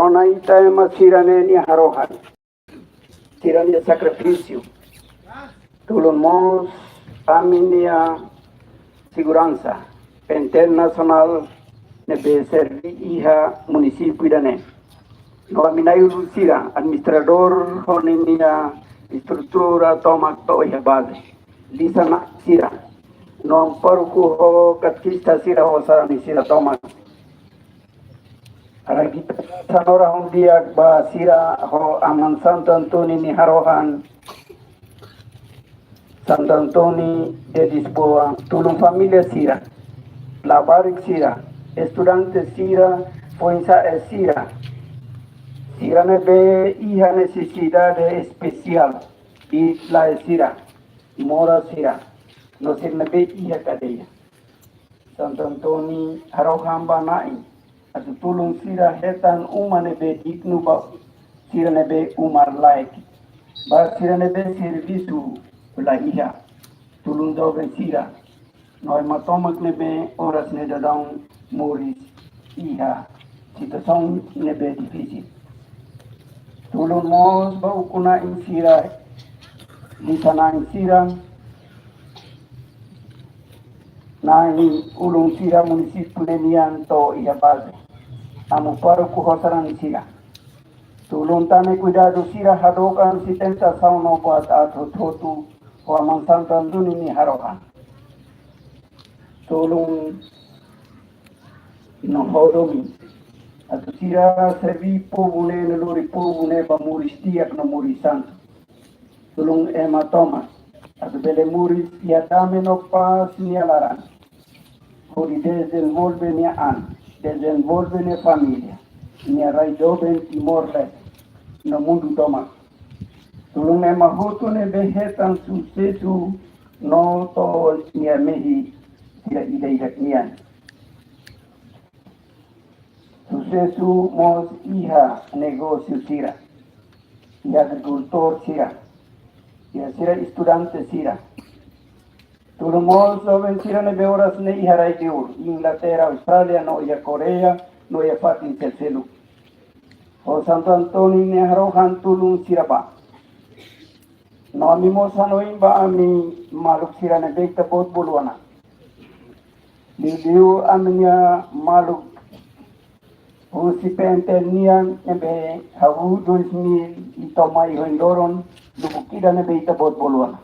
Nona itama sirane ni harohan. Sirane sacrifício. Tulunmos aminia segurança. PNTL nacional nebe servi iha município idane. No aminayu sira administrador honemia estrutura tomak to iha base. Lisa na sira. No amparuku ho katkista sira ho sarani sira tomak. Aragi sanora hong dia ba sira ho aman Santo Antoni ni harohan Santo Antoni de Lisboa tulung familia sira labarik sira estudante sira fuenza sira sira nebe hija necesidad especial y la sira mora sira no sir nebe hija kadeya Santo Antoni harohan banai atau tulung sira hetan nebe dignu ba sira nebe umar laik ba sira nebe servisu lahiya tulung dobe sira noi matomak nebe oras ne dadang moris iha situação nebe difícil tulung mos ba ukuna in sira di sana in sira na ulung sira município lenian to iha base amo para kuhosaran sira tulung tane cuidado sira hadokan si tentação no buat atau totu o amang Santo Antoni ni harokan tulung no hodomi atau sira servi pobune neluri pobune ba muris tiak no muris santo tulung hematoma atau bele muris tiadame no pas ni alaran Ori desenvolve ni an desenvolve ni familia ni arai joven Timor no mundo toma tulung mahutu ne behetan sucesu no to ni mehi tidak ida nian sucesu mos iha negócio sira y agricultor sira y sira estudiante sira tulung mos joven sira ne beoras ne iha rai deur Inglaterra Australia no ya Korea no ya fatin tercelu o Santo Antoni ne harohan tulung siraba no amimo sanoin ba ami maluk sira ne bekta bot boluana liu aminya maluk o si PNTL nian nebe hawu 2000 itomai hoindoron lubukida ne bekta bot boluana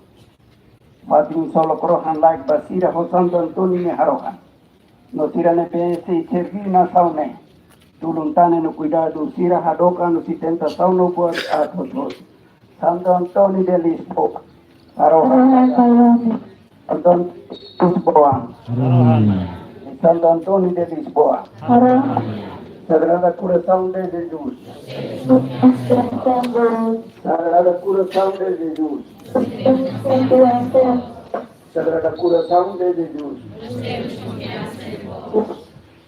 fatin solo krohan like basira ho Santo Antoni ne harohan no sira ne be se servina saune tulung tane no cuidado sira hadokan no si tentação no buat atos Santo Antoni de Lisboa harohan Anton Lisboa Santo Antoni de Lisboa Sagrada Coração de Jesus Sagrada Coração de Jesus Sagrada Coração de Jesus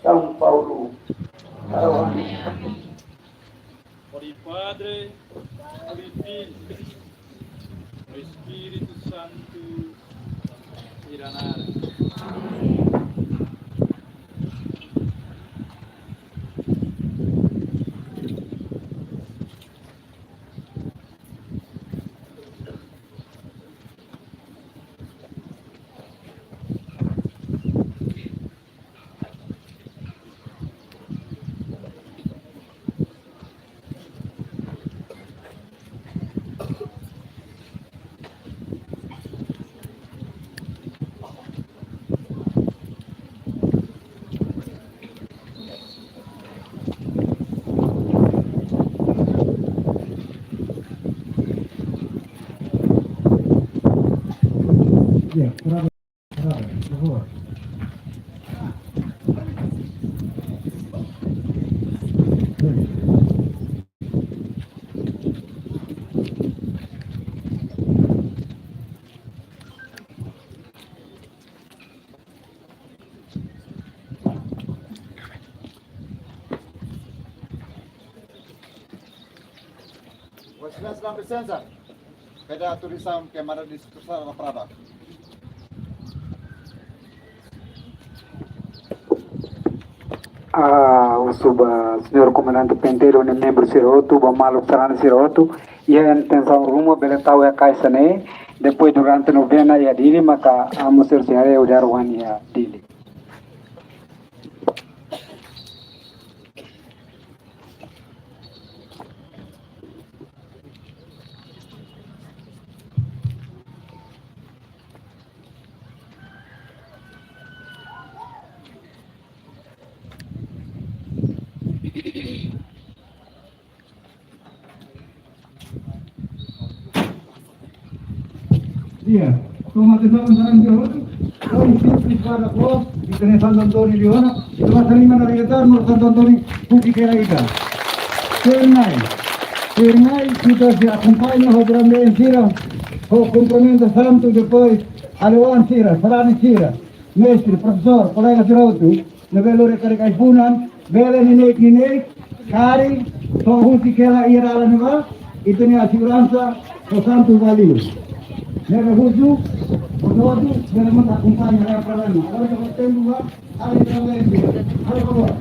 São Paulo Por il Padre, por il Figlio, por il Spirito Santo, iranara. Ya, por favor. Vocês dão licença? Cada atualização que é mara discussão na prada. suba senhor comandante PNTL ne membro siroto ba malu sarana siroto e a intenção rumo beletau é caixa né depois durante novena e a dili maka amo ser senhor o darwani a dili. Iya, toma atenção sarang di hotu. Kau simples pada kos, kita ni San Antoni di mana? Toma terima dari retar nur San Antoni puji kera ika. Pernai kita se acompanha o grande em Sira, o cumprimento santo depois Aileu Sira, Sarani Sira, mestre, professor, colega Sirotu, nebelo recarregar funan, bela ninek, cari, só puji kera ira la neva, itu ni a segurança o santo valeu. Nega huju, o todo, bela mata acompanha a problema. Agora que você tem lugar, aí também, aí agora.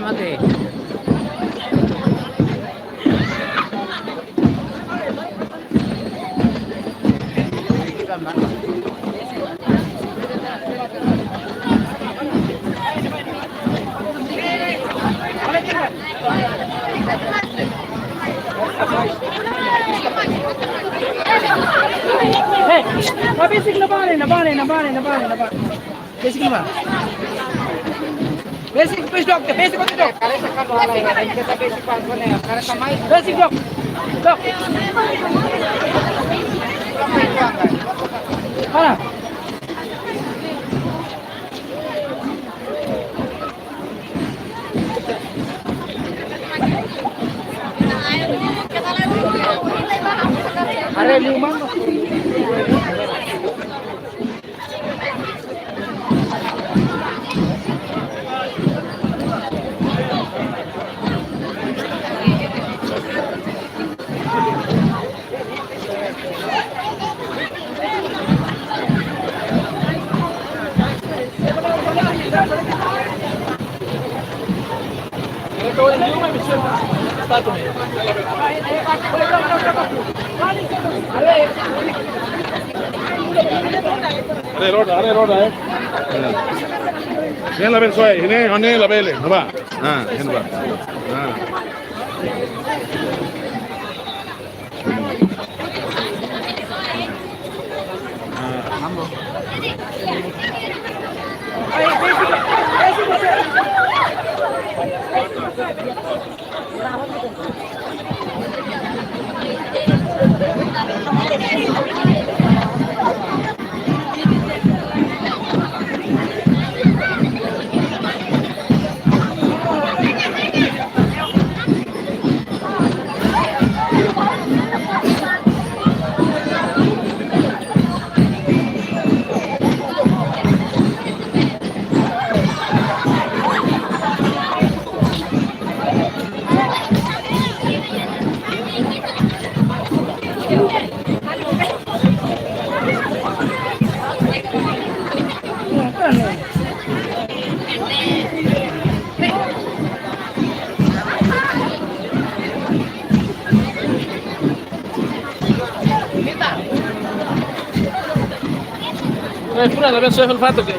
Mate. Hey, basic na bale. Basic na ba? Basic please dok, basic ko dito. Kare sa kanwala yan, ay kita basic pa ko na yan. Kare sa mic. Basic dok. Dok. Para. Are limang. Are roda eh. Ini la bensoe, ini la bele, no va. Ini va. Mambo. Pura, la bensoe fue el fato que